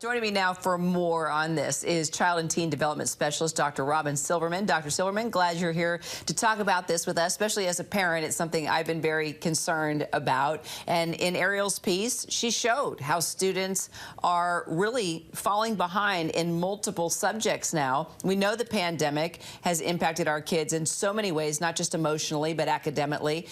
Joining me now for more on this is Child and Teen Development Specialist Dr. Robyn Silverman. Dr. Silverman, glad you're here to talk about this with us, especially as a parent. It's something I've been very concerned about. And in Ariel's piece, she showed how students are really falling behind in multiple subjects now. We know the pandemic has impacted our kids in so many ways, not just emotionally, but academically.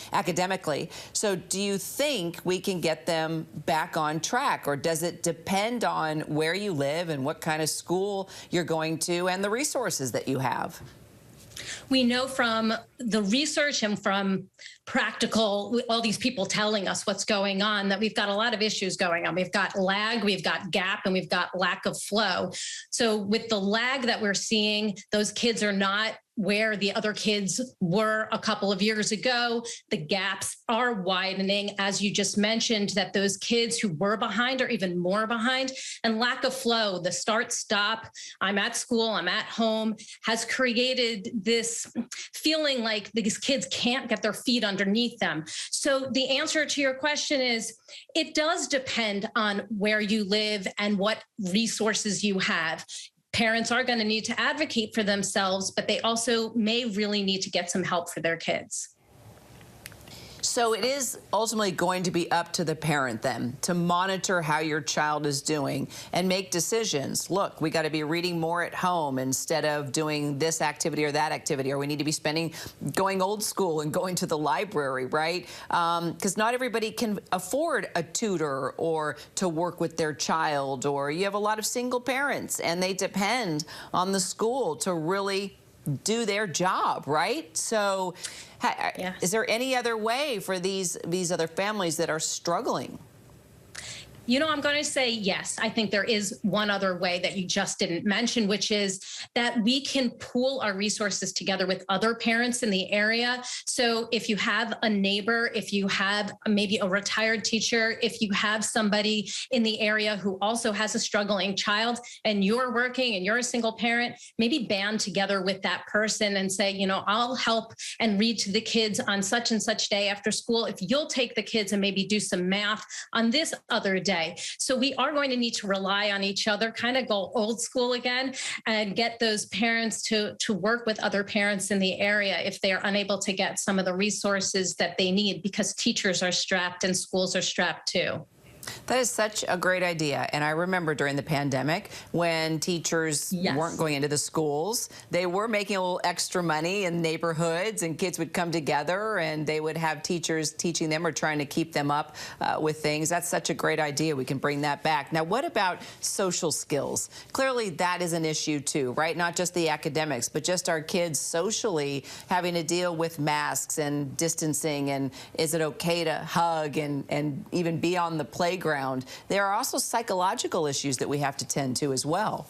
So do you think we can get them back on track, or does it depend on where you live and what kind of school you're going to and the resources that you have? We know from the research and from practical, all these people telling us what's going on, that we've got a lot of issues going on. We've got lag, we've got gap, and we've got lack of flow. So with the lag that we're seeing, those kids are not where the other kids were a couple of years ago. The gaps are widening, as you just mentioned, that those kids who were behind are even more behind. And lack of flow, the start stop, I'm at school, I'm at home, has created this feeling like these kids can't get their feet underneath them. So the answer to your question is, it does depend on where you live and what resources you have. Parents are going to need to advocate for themselves, but they also may really need to get some help for their kids. So it is ultimately going to be up to the parent then to monitor how your child is doing and make decisions. Look, we got to be reading more at home instead of doing this activity or that activity, or we need to be going old school and going to the library, right? Because not everybody can afford a tutor or to work with their child, or you have a lot of single parents and they depend on the school to really do their job, right? So yes. Is there any other way for these other families that are struggling? You know, I'm going to say yes. I think there is one other way that you just didn't mention, which is that we can pool our resources together with other parents in the area. So if you have a neighbor, if you have maybe a retired teacher, if you have somebody in the area who also has a struggling child and you're working and you're a single parent, maybe band together with that person and say, you know, I'll help and read to the kids on such and such day after school if you'll take the kids and maybe do some math on this other day. So we are going to need to rely on each other, kind of go old school again, and get those parents to work with other parents in the area if they are unable to get some of the resources that they need, because teachers are strapped and schools are strapped too. That is such a great idea. And I remember during the pandemic when teachers weren't going into the schools, they were making a little extra money in neighborhoods, and kids would come together and they would have teachers teaching them or trying to keep them up with things. That's such a great idea. We can bring that back. Now, what about social skills? Clearly, that is an issue too, right? Not just the academics, but just our kids socially having to deal with masks and distancing, and is it okay to hug and even be on the playground? There are also psychological issues that we have to tend to as well.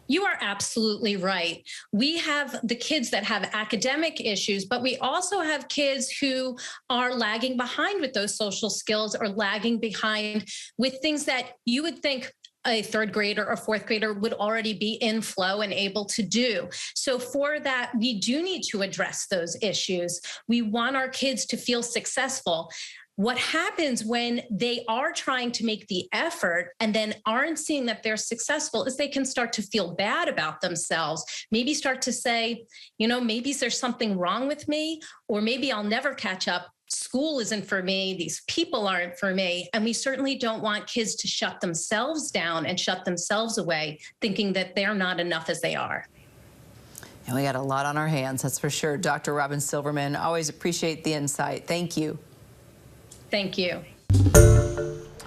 You are absolutely right. We have the kids that have academic issues, but we also have kids who are lagging behind with those social skills, or lagging behind with things that you would think a third grader or fourth grader would already be in flow and able to do. So for that, we do need to address those issues. We want our kids to feel successful. What happens when they are trying to make the effort and then aren't seeing that they're successful is they can start to feel bad about themselves, maybe start to say, you know, maybe there's something wrong with me, or maybe I'll never catch up. School isn't for me. These people aren't for me. And we certainly don't want kids to shut themselves down and shut themselves away, thinking that they're not enough as they are. And we got a lot on our hands, that's for sure. Dr. Robyn Silverman, always appreciate the insight. Thank you. Thank you.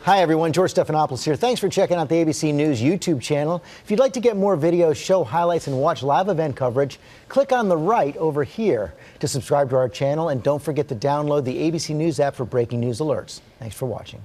Hi, everyone. George Stephanopoulos here. Thanks for checking out the ABC News YouTube channel. If you'd like to get more videos, show highlights, and watch live event coverage, click on the right over here to subscribe to our channel. And don't forget to download the ABC News app for breaking news alerts. Thanks for watching.